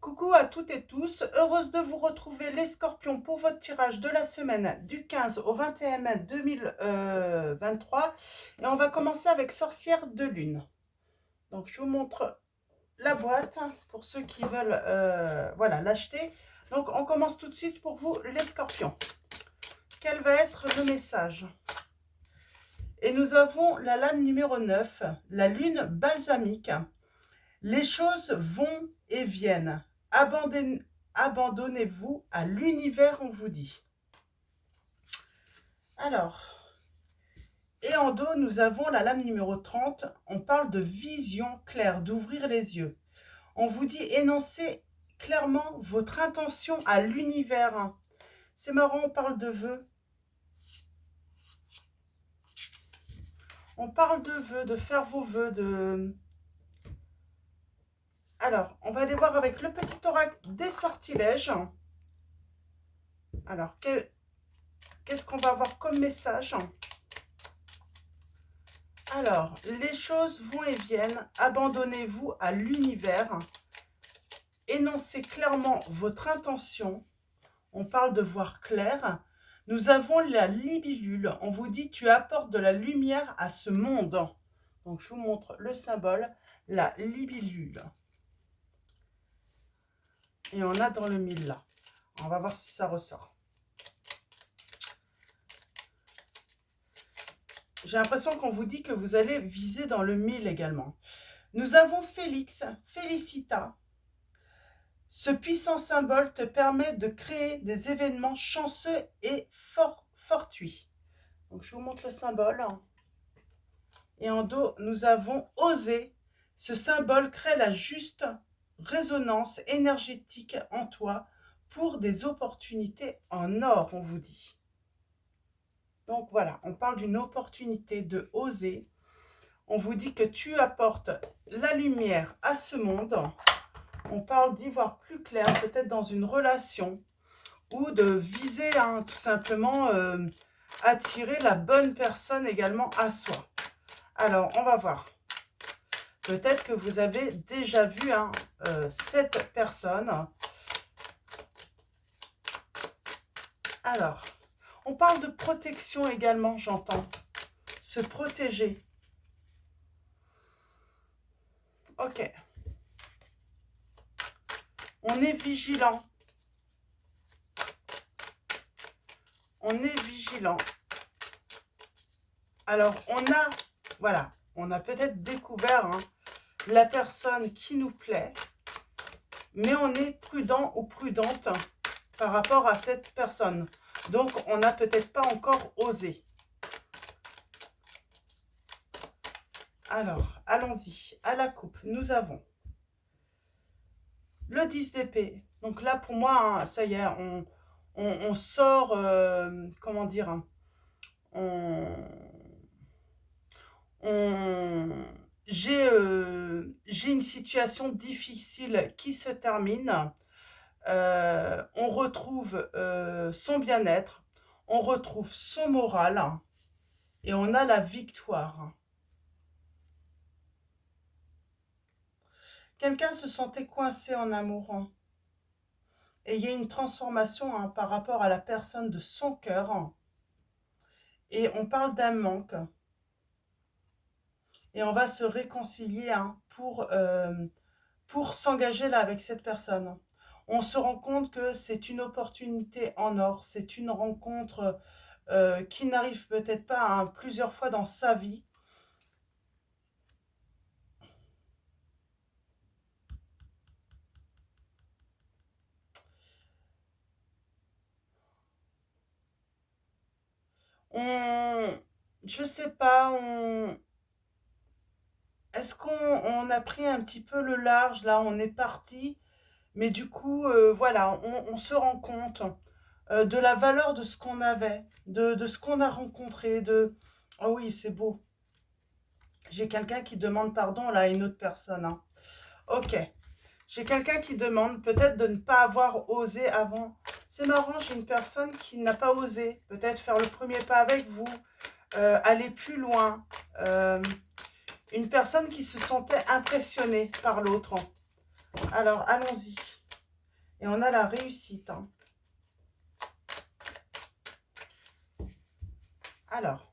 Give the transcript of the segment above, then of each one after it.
Coucou à toutes et tous, heureuse de vous retrouver les scorpions pour votre tirage de la semaine du 15 au 21 mai 2023. Et on va commencer avec Sorcière de Lune. Donc je vous montre la boîte pour ceux qui veulent voilà, l'acheter. Donc on commence tout de suite pour vous les scorpions. Quel va être le message? Et nous avons la lame numéro 9, la lune balsamique. Les choses vont et viennent. Abandonnez-vous à l'univers, on vous dit. Alors, et en dos, nous avons la lame numéro 30. On parle de vision claire, d'ouvrir les yeux. On vous dit énoncez clairement votre intention à l'univers. C'est marrant, on parle de vœux. On parle de vœux, de faire vos vœux, de... Alors, on va aller voir avec le petit oracle des sortilèges. Alors, qu'est-ce qu'on va avoir comme message? Alors, les choses vont et viennent. Abandonnez-vous à l'univers. Énoncez clairement votre intention. On parle de voir clair. Nous avons la libellule. On vous dit, tu apportes de la lumière à ce monde. Donc, je vous montre le symbole, la libellule. Et on a dans le mille là. On va voir si ça ressort. J'ai l'impression qu'on vous dit que vous allez viser dans le 1000 également. Nous avons Félix, Félicita. Ce puissant symbole te permet de créer des événements chanceux et fortuits. Donc, je vous montre le symbole. Et en dos, nous avons Oser. Ce symbole crée la juste résonance énergétique en toi pour des opportunités en or, on vous dit. Donc voilà, on parle d'une opportunité de oser. On vous dit que tu apportes la lumière à ce monde. On parle d'y voir plus clair, peut-être dans une relation, ou de viser tout simplement attirer la bonne personne également à soi. Alors, on va voir. Peut-être que vous avez déjà vu cette personne. Alors, on parle de protection également, j'entends. Se protéger. Ok. On est vigilant. On est vigilant. Alors, voilà, on a peut-être découvert la personne qui nous plaît, mais on est prudent ou prudente par rapport à cette personne. Donc, on n'a peut-être pas encore osé. Alors, allons-y. À la coupe, nous avons le 10 d'épée. Donc là, pour moi, ça y est, on sort, comment dire, j'ai une situation difficile qui se termine. On retrouve son bien-être, on retrouve son moral et on a la victoire. Quelqu'un se sentait coincé en amour et il y a une transformation par rapport à la personne de son cœur et on parle d'un manque et on va se réconcilier pour s'engager là avec cette personne. On se rend compte que c'est une opportunité en or, c'est une rencontre qui n'arrive peut-être pas plusieurs fois dans sa vie. Je sais pas, est-ce qu'on a pris un petit peu le large, là, on est parti, mais du coup, voilà, on se rend compte de la valeur de ce qu'on avait, de ce qu'on a rencontré, Oh oui, c'est beau. J'ai quelqu'un qui demande pardon, là, à une autre personne. Ok. J'ai quelqu'un qui demande peut-être de ne pas avoir osé avant. C'est marrant, j'ai une personne qui n'a pas osé. Peut-être faire le premier pas avec vous, aller plus loin. Une personne qui se sentait impressionnée par l'autre. Alors, allons-y. Et on a la réussite. Hein. Alors.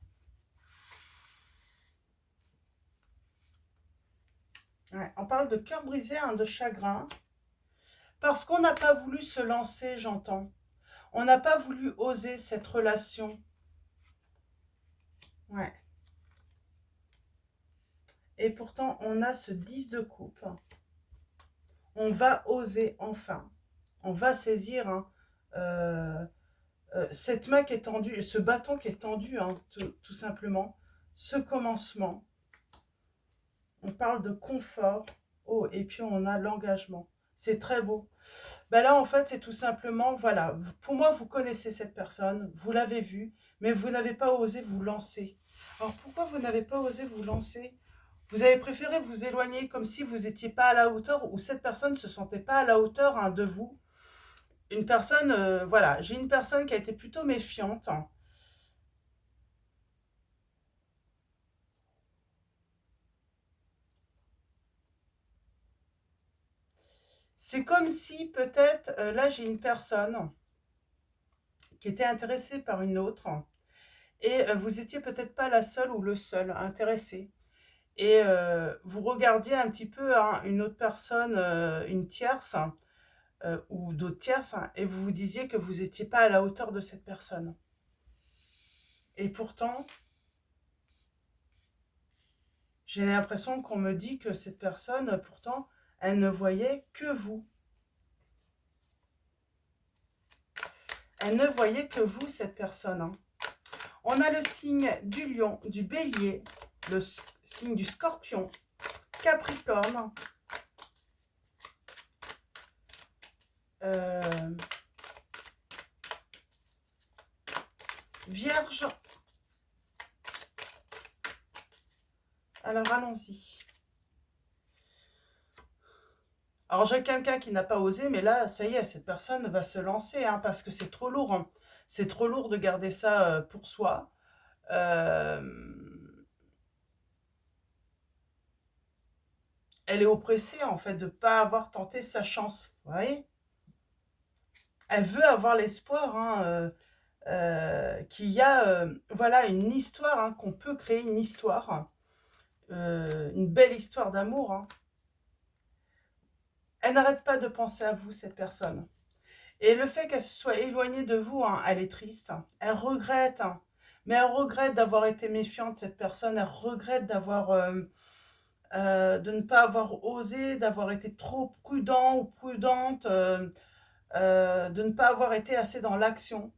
Ouais, on parle de cœur brisé, hein, de chagrin. Parce qu'on n'a pas voulu se lancer, j'entends. On n'a pas voulu oser cette relation. Ouais. Et pourtant, on a ce 10 de coupe. On va oser enfin. On va saisir hein, cette main qui est tendue, ce bâton qui est tendu, hein, tout simplement. Ce commencement. On parle de confort. Oh, et puis on a l'engagement. C'est très beau. Ben là, en fait, c'est tout simplement, voilà, pour moi, vous connaissez cette personne, vous l'avez vue, mais vous n'avez pas osé vous lancer. Alors, pourquoi vous n'avez pas osé vous lancer? Vous avez préféré vous éloigner comme si vous n'étiez pas à la hauteur ou cette personne ne se sentait pas à la hauteur hein, de vous. Une personne, voilà, j'ai une personne qui a été plutôt méfiante. C'est comme si peut-être, là, j'ai une personne qui était intéressée par une autre et vous étiez peut-être pas la seule ou le seul intéressé. Et vous regardiez un petit peu hein, une autre personne, une tierce, ou d'autres tierces, hein, et vous vous disiez que vous n'étiez pas à la hauteur de cette personne. Et pourtant, j'ai l'impression qu'on me dit que cette personne, pourtant, elle ne voyait que vous. Elle ne voyait que vous, cette personne. Hein. On a le signe du lion, du bélier, le signe du scorpion, capricorne, vierge. Alors, allons-y. Alors, j'ai quelqu'un qui n'a pas osé, mais là, ça y est, cette personne va se lancer, hein, parce que c'est trop lourd. Hein. C'est trop lourd de garder ça pour soi. Euh, Elle est oppressée, en fait, de ne pas avoir tenté sa chance. Vous voyez? Elle veut avoir l'espoir hein, qu'il y a voilà, une histoire, hein, qu'on peut créer une histoire, une belle histoire d'amour. Hein. Elle n'arrête pas de penser à vous, cette personne. Et le fait qu'elle se soit éloignée de vous, hein, elle est triste. Elle regrette. Hein. Mais elle regrette d'avoir été méfiante, cette personne. Elle regrette d'avoir, de ne pas avoir osé, d'avoir été trop prudent ou prudente, de ne pas avoir été assez dans l'action.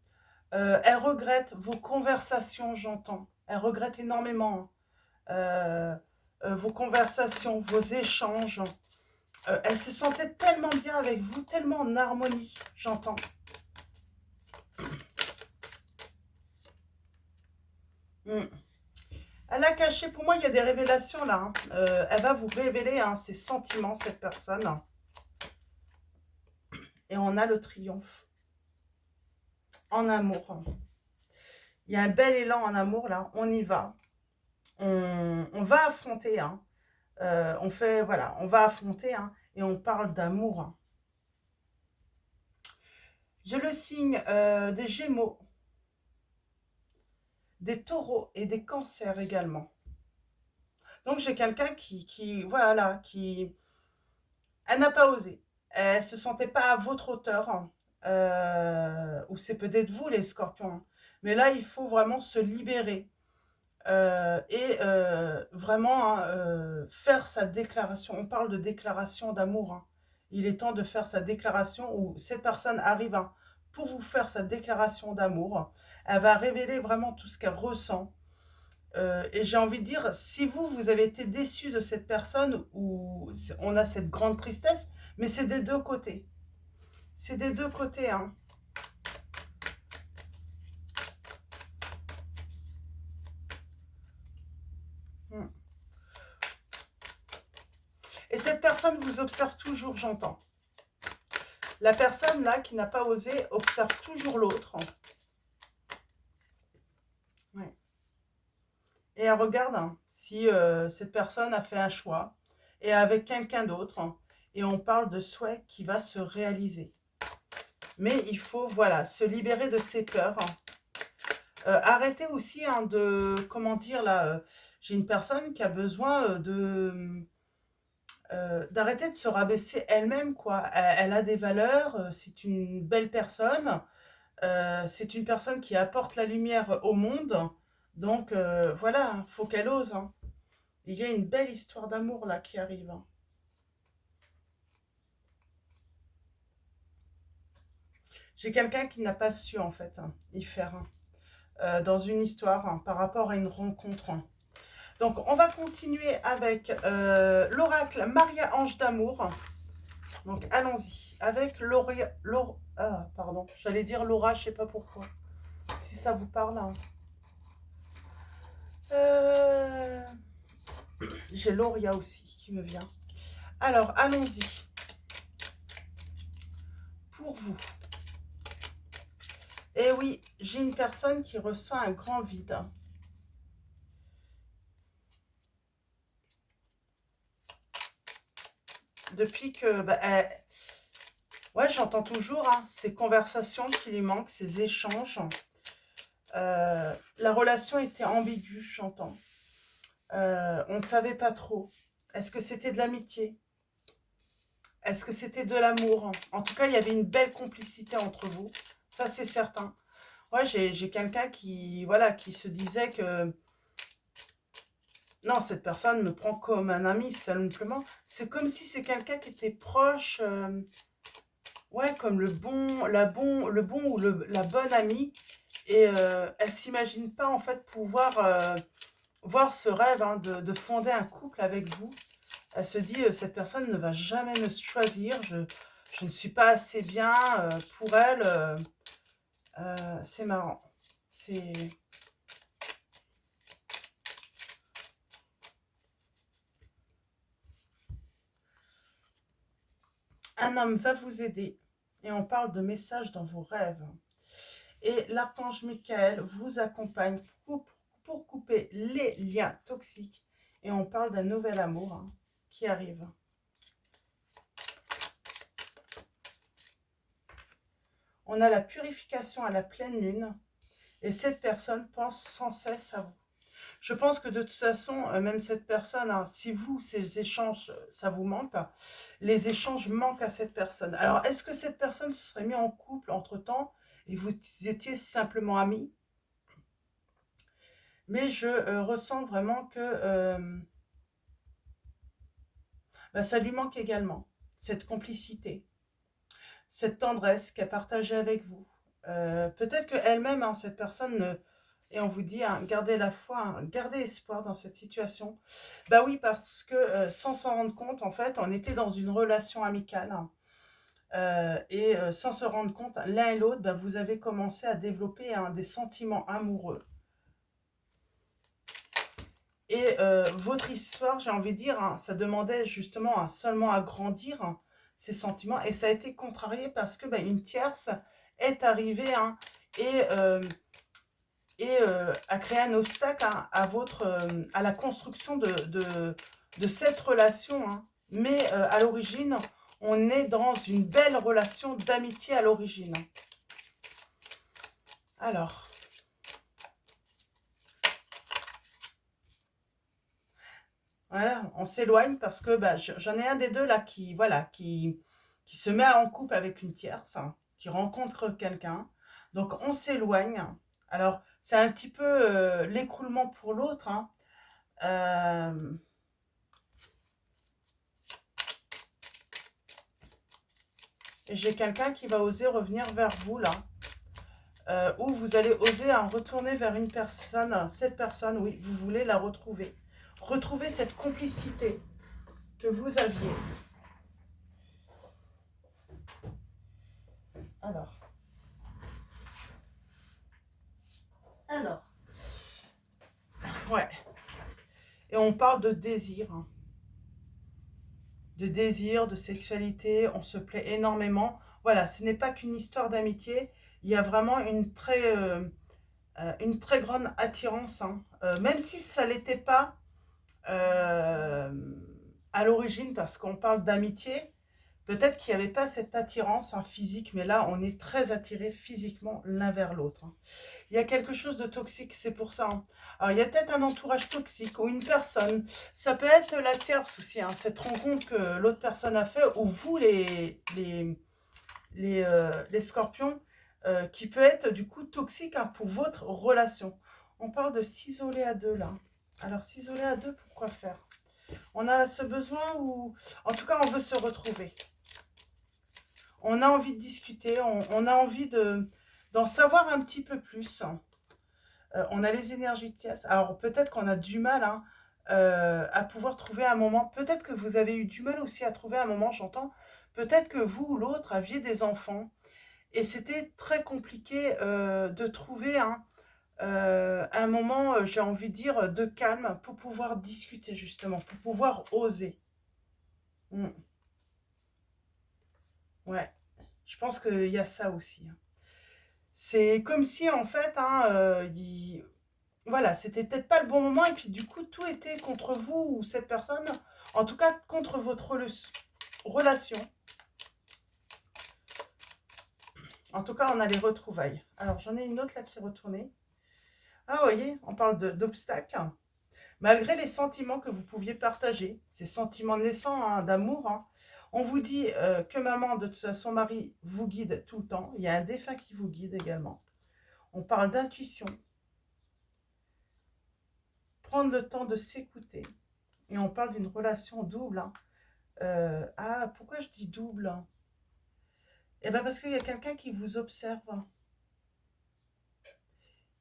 Elle regrette vos conversations, j'entends. Elle regrette énormément. Hein. Vos conversations, vos échanges. Elle se sentait tellement bien avec vous, tellement en harmonie, j'entends. Mm. Elle a caché, pour moi, il y a des révélations là. Hein. Elle va vous révéler hein, ses sentiments, cette personne. Et on a le triomphe. En amour. Il y a un bel élan en amour là. On y va. On va affronter. Hein. On fait, voilà, on va affronter. Hein, et on parle d'amour. Hein. J'ai le signe des Gémeaux, des Taureaux et des Cancers également. Donc j'ai quelqu'un voilà, elle n'a pas osé. Elle se sentait pas à votre hauteur. Hein. Ou c'est peut-être vous les Scorpions. Hein. Mais là, il faut vraiment se libérer et vraiment hein, faire sa déclaration. On parle de déclaration d'amour. Hein. Il est temps de faire sa déclaration où cette personne arrive hein, pour vous faire sa déclaration d'amour. Elle va révéler vraiment tout ce qu'elle ressent. Et j'ai envie de dire, si vous avez été déçu de cette personne, ou on a cette grande tristesse, mais c'est des deux côtés. C'est des deux côtés. Hein. Mm. Et cette personne vous observe toujours, j'entends. La personne là qui n'a pas osé observe toujours l'autre. Ouais. Et elle regarde hein, si cette personne a fait un choix et avec quelqu'un d'autre. Hein, et on parle de souhait qui va se réaliser. Mais il faut, voilà, se libérer de ses peurs. Arrêtez aussi hein, de, comment dire, là, j'ai une personne qui a besoin d'arrêter de se rabaisser elle-même, quoi. Elle a des valeurs, c'est une belle personne, c'est une personne qui apporte la lumière au monde. Donc, voilà, faut qu'elle ose, hein. Il y a une belle histoire d'amour, là, qui arrive, hein. J'ai quelqu'un qui n'a pas su, en fait, hein, y faire, hein, dans une histoire, hein, par rapport à une rencontre, hein. Donc, on va continuer avec l'oracle Maria-Ange d'amour. Donc, allons-y. Avec ah, pardon, j'allais dire Laura, je sais pas pourquoi. Si ça vous parle, hein. Euh, J'ai Lauria aussi qui me vient. Alors, allons-y. Pour vous. Eh oui, j'ai une personne qui ressent un grand vide. Depuis que... ouais, j'entends toujours hein, ces conversations qui lui manquent, ces échanges. La relation était ambiguë, j'entends. On ne savait pas trop. Est-ce que c'était de l'amitié? Est-ce que c'était de l'amour? En tout cas, il y avait une belle complicité entre vous. Ça, c'est certain. Ouais, j'ai quelqu'un qui, voilà, qui se disait que non, cette personne me prend comme un ami, simplement. C'est comme si c'est quelqu'un qui était proche, ouais, comme le bon ou la bonne amie. Et elle s'imagine pas, en fait, pouvoir voir ce rêve hein, de fonder un couple avec vous. Elle se dit, cette personne ne va jamais me choisir, je ne suis pas assez bien pour elle. C'est marrant. C'est... Un homme va vous aider et on parle de messages dans vos rêves. Et l'archange Michael vous accompagne pour couper les liens toxiques et on parle d'un nouvel amour hein, qui arrive. On a la purification à la pleine lune et cette personne pense sans cesse à vous. Je pense que de toute façon, même cette personne, hein, si vous, ces échanges, ça vous manque, les échanges manquent à cette personne. Alors, est-ce que cette personne se serait mise en couple entre-temps et vous étiez simplement amis? Mais je ressens vraiment que ça lui manque également, cette complicité, cette tendresse qu'elle partageait avec vous. Peut-être qu'elle-même, hein, cette personne, et on vous dit, hein, gardez la foi, hein, gardez espoir dans cette situation. Bah oui, parce que sans s'en rendre compte, en fait, on était dans une relation amicale. Hein, et sans se rendre compte, l'un et l'autre, bah, vous avez commencé à développer hein, des sentiments amoureux. Et votre histoire, j'ai envie de dire, hein, ça demandait justement seulement à grandir hein, ces sentiments. Et ça a été contrarié parce que une tierce est arrivée hein, et, a créé un obstacle hein, à la construction de cette relation. Hein. Mais à l'origine, on est dans une belle relation d'amitié à l'origine. Alors... Voilà, on s'éloigne parce que j'en ai un des deux là qui, voilà, qui se met en couple avec une tierce, hein, qui rencontre quelqu'un. Donc on s'éloigne. Alors c'est un petit peu l'écroulement pour l'autre. Hein. Euh, et j'ai quelqu'un qui va oser revenir vers vous là. Ou vous allez oser retourner vers une personne, cette personne, oui, vous voulez la retrouver. Retrouver cette complicité que vous aviez. Alors, alors, ouais. Et on parle de désir. Hein. De désir, de sexualité, on se plaît énormément. Voilà, ce n'est pas qu'une histoire d'amitié, il y a vraiment une très grande attirance. Hein. Même si ça ne l'était pas à l'origine, parce qu'on parle d'amitié, Peut-être qu'il n'y avait pas cette attirance physique, mais là, on est très attirés physiquement l'un vers l'autre. Il y a quelque chose de toxique, c'est pour ça. Alors, il y a peut-être un entourage toxique ou une personne. Ça peut être la tierce aussi, cette rencontre que l'autre personne a fait, ou vous, les scorpions, qui peut être du coup toxique pour votre relation. On parle de s'isoler à deux là. Alors, s'isoler à deux, pourquoi faire? On a ce besoin ou... En tout cas, on veut se retrouver. On a envie de discuter, on a envie d'en savoir un petit peu plus. On a les énergies de Thiès. Alors peut-être qu'on a du mal à pouvoir trouver un moment. Peut-être que vous avez eu du mal aussi à trouver un moment, j'entends. Peut-être que vous ou l'autre aviez des enfants. Et c'était très compliqué de trouver un moment, j'ai envie de dire, de calme pour pouvoir discuter justement, pour pouvoir oser. Mm. Ouais, je pense qu'il y a ça aussi. C'est comme si en fait, voilà, c'était peut-être pas le bon moment et puis du coup tout était contre vous ou cette personne, en tout cas contre votre relation. En tout cas, on a les retrouvailles. Alors j'en ai une autre là qui est retournée. Ah, vous voyez, on parle d'obstacles. Malgré les sentiments que vous pouviez partager, ces sentiments naissants d'amour, on vous dit que maman, de toute façon, son mari vous guide tout le temps. Il y a un défunt qui vous guide également. On parle d'intuition. Prendre le temps de s'écouter. Et on parle d'une relation double. Pourquoi je dis double? Eh bien, parce qu'il y a quelqu'un qui vous observe.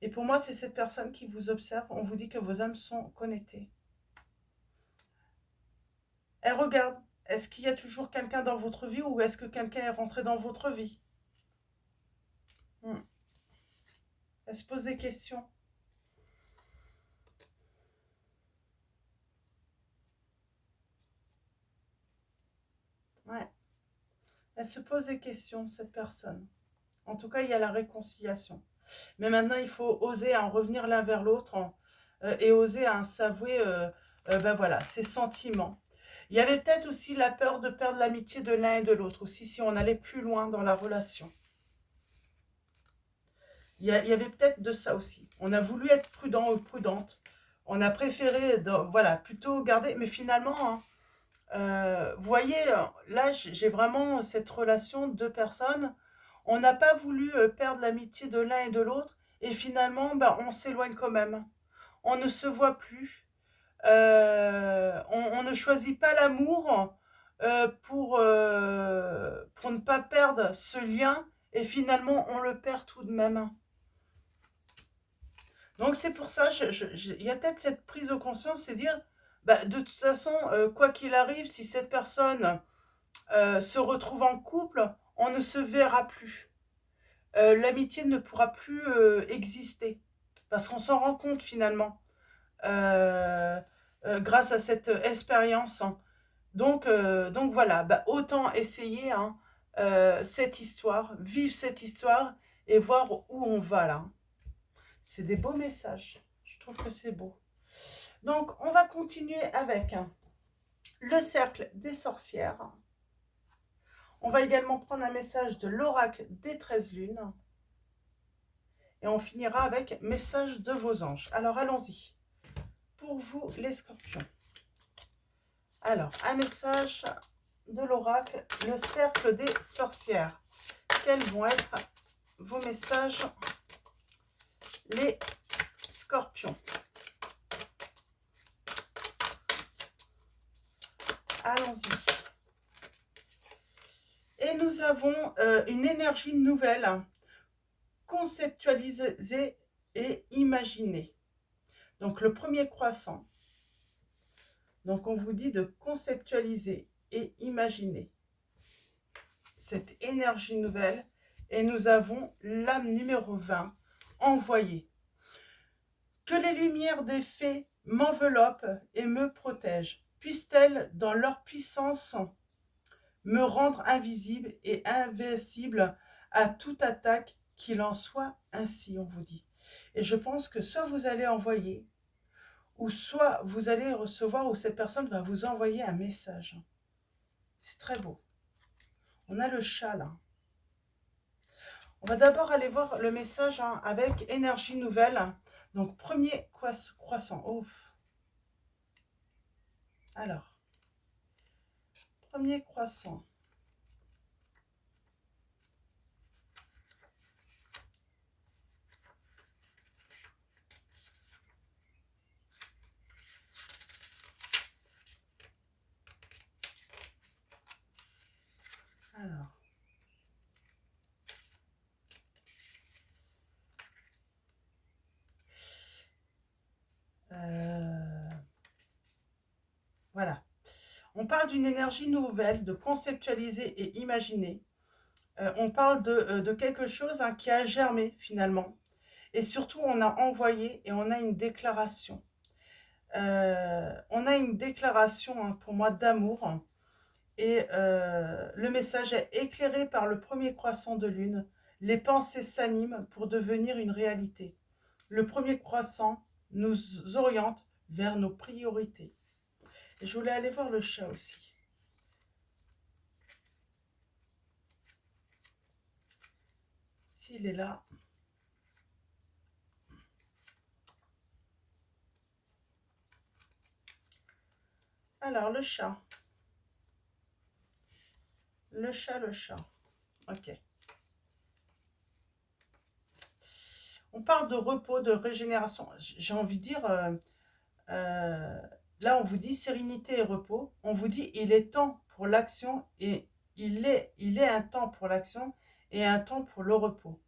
Et pour moi, c'est cette personne qui vous observe. On vous dit que vos âmes sont connectées. Elle regarde. Est-ce qu'il y a toujours quelqu'un dans votre vie ou est-ce que quelqu'un est rentré dans votre vie? Elle se pose des questions. Ouais. Elle se pose des questions, cette personne. En tout cas, il y a la réconciliation. Mais maintenant, il faut oser en revenir l'un vers l'autre et oser s'avouer ben voilà, ses sentiments. Il y avait peut-être aussi la peur de perdre l'amitié de l'un et de l'autre aussi si on allait plus loin dans la relation. Il y avait peut-être de ça aussi. On a voulu être prudent ou prudente. On a préféré voilà, plutôt garder. Mais finalement, vous voyez, là, j'ai vraiment cette relation de personnes. On n'a pas voulu perdre l'amitié de l'un et de l'autre. Et finalement, ben, on s'éloigne quand même. On ne se voit plus. On ne choisit pas l'amour pour ne pas perdre ce lien. Et finalement, on le perd tout de même. Donc c'est pour ça, il y a peut-être cette prise de conscience, c'est dire, bah, de toute façon, quoi qu'il arrive, si cette personne se retrouve en couple, on ne se verra plus. L'amitié ne pourra plus exister. Parce qu'on s'en rend compte finalement, grâce à cette expérience. Donc voilà, bah, autant essayer cette histoire, vivre cette histoire et voir où on va là. C'est des beaux messages. Je trouve que c'est beau. Donc, on va continuer avec le cercle des sorcières. On va également prendre un message de l'oracle des 13 lunes. Et on finira avec message de vos anges. Alors, allons-y. Pour vous, les scorpions. Alors, un message de l'oracle, le cercle des sorcières. Quels vont être vos messages, les scorpions? Allons-y. Et nous avons une énergie nouvelle, conceptualisée et imaginée. Donc le premier croissant. Donc on vous dit de conceptualiser et imaginer cette énergie nouvelle. Et nous avons l'âme numéro 20, envoyée. Que les lumières des fées m'enveloppent et me protègent. Puissent-elles, dans leur puissance, me rendre invisible et invincible à toute attaque, qu'il en soit ainsi, on vous dit. Et je pense que soit vous allez envoyer, ou soit vous allez recevoir, ou cette personne va vous envoyer un message. C'est très beau. On a le chat là. On va d'abord aller voir le message hein, avec énergie nouvelle. Donc, premier croissant. Oh. Alors, premier croissant. Alors. Voilà. On parle d'une énergie nouvelle, de conceptualiser et imaginer. On parle de quelque chose hein, qui a germé finalement. Et surtout, on a envoyé et on a une déclaration. On a une déclaration hein, pour moi d'amour. Et le message est éclairé par le premier croissant de lune. Les pensées s'animent pour devenir une réalité. Le premier croissant nous oriente vers nos priorités. Et je voulais aller voir le chat aussi. S'il est là. Alors, le chat. Le chat, le chat. Ok. On parle de repos, de régénération. J'ai envie de dire, là on vous dit sérénité et repos. On vous dit il est temps pour l'action et il est un temps pour l'action et un temps pour le repos.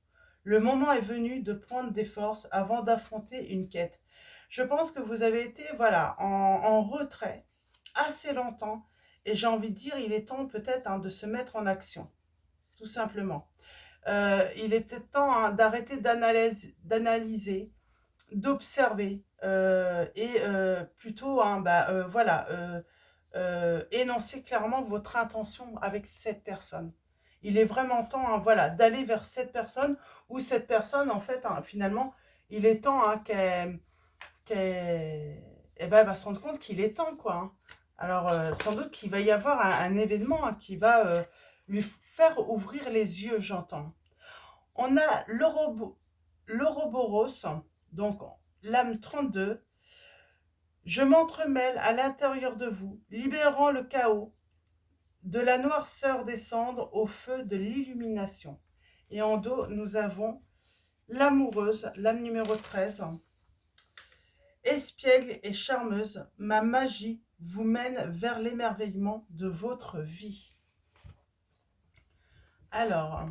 Le moment est venu de prendre des forces avant d'affronter une quête. Je pense que vous avez été voilà, en retrait assez longtemps et j'ai envie de dire il est temps peut-être hein, de se mettre en action, tout simplement. Il est peut-être temps hein, d'arrêter d'analyser, d'observer et plutôt hein, voilà, énoncer clairement votre intention avec cette personne. Il est vraiment temps hein, voilà, d'aller vers cette personne ou cette personne, en fait, hein, finalement, il est temps hein, eh ben, elle va se rendre compte qu'il est temps, quoi. Hein. Alors, sans doute qu'il va y avoir un événement hein, qui va lui faire ouvrir les yeux, j'entends. On a l'Ouroboros, donc l'âme 32. Je m'entremêle à l'intérieur de vous, libérant le chaos, de la noirceur descendre au feu de l'illumination. Et en dos, nous avons l'amoureuse, l'âme numéro 13. Espiègle et charmeuse, ma magie vous mène vers l'émerveillement de votre vie. Alors,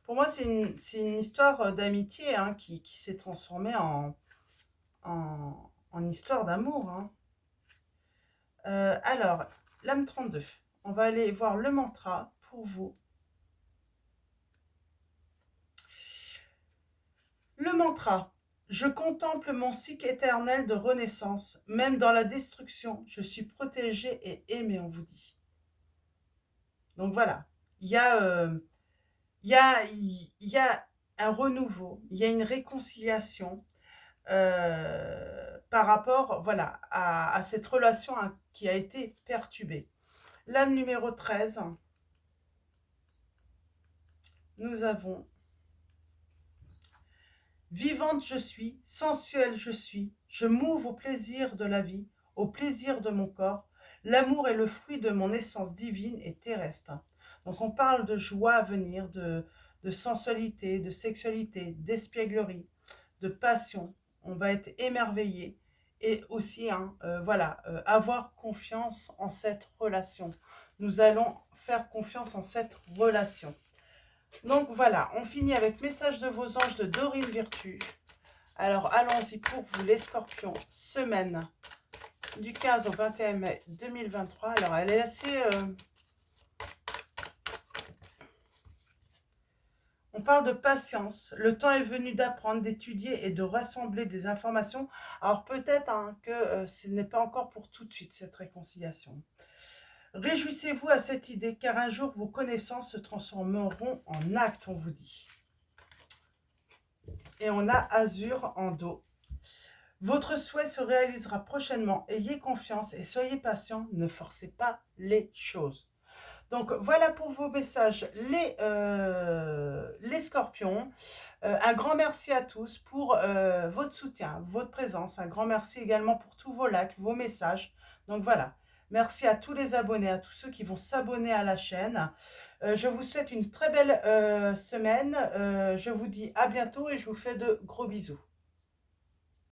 pour moi, c'est une histoire d'amitié hein, qui s'est transformée en histoire d'amour. Hein. Alors, l'âme 32. On va aller voir le mantra pour vous. Le mantra. Je contemple mon cycle éternel de renaissance. Même dans la destruction, je suis protégé et aimé, on vous dit. Donc voilà, il y a, il y a un renouveau, il y a une réconciliation par rapport voilà, à cette relation hein, qui a été perturbée. L'âme numéro 13, nous avons vivante je suis, sensuelle je m'ouvre au plaisir de la vie, au plaisir de mon corps. L'amour est le fruit de mon essence divine et terrestre. Donc on parle de joie à venir, de sensualité, de sexualité, d'espièglerie, de passion. On va être émerveillé et aussi hein, voilà, avoir confiance en cette relation. Nous allons faire confiance en cette relation. Donc voilà, on finit avec message de vos anges de Dorine Virtue. Alors allons-y pour vous les scorpions, semaine du 15 au 21 mai 2023. Alors elle est assez... On parle de patience. Le temps est venu d'apprendre, d'étudier et de rassembler des informations. Alors peut-être hein, que ce n'est pas encore pour tout de suite cette réconciliation. Réjouissez-vous à cette idée, car un jour vos connaissances se transformeront en actes, on vous dit. Et on a Azur en dos. Votre souhait se réalisera prochainement. Ayez confiance et soyez patient. Ne forcez pas les choses. Donc voilà pour vos messages, les scorpions. Un grand merci à tous pour votre soutien, votre présence. Un grand merci également pour tous vos likes, vos messages. Donc voilà, merci à tous les abonnés, à tous ceux qui vont s'abonner à la chaîne. Je vous souhaite une très belle semaine. Je vous dis à bientôt et je vous fais de gros bisous.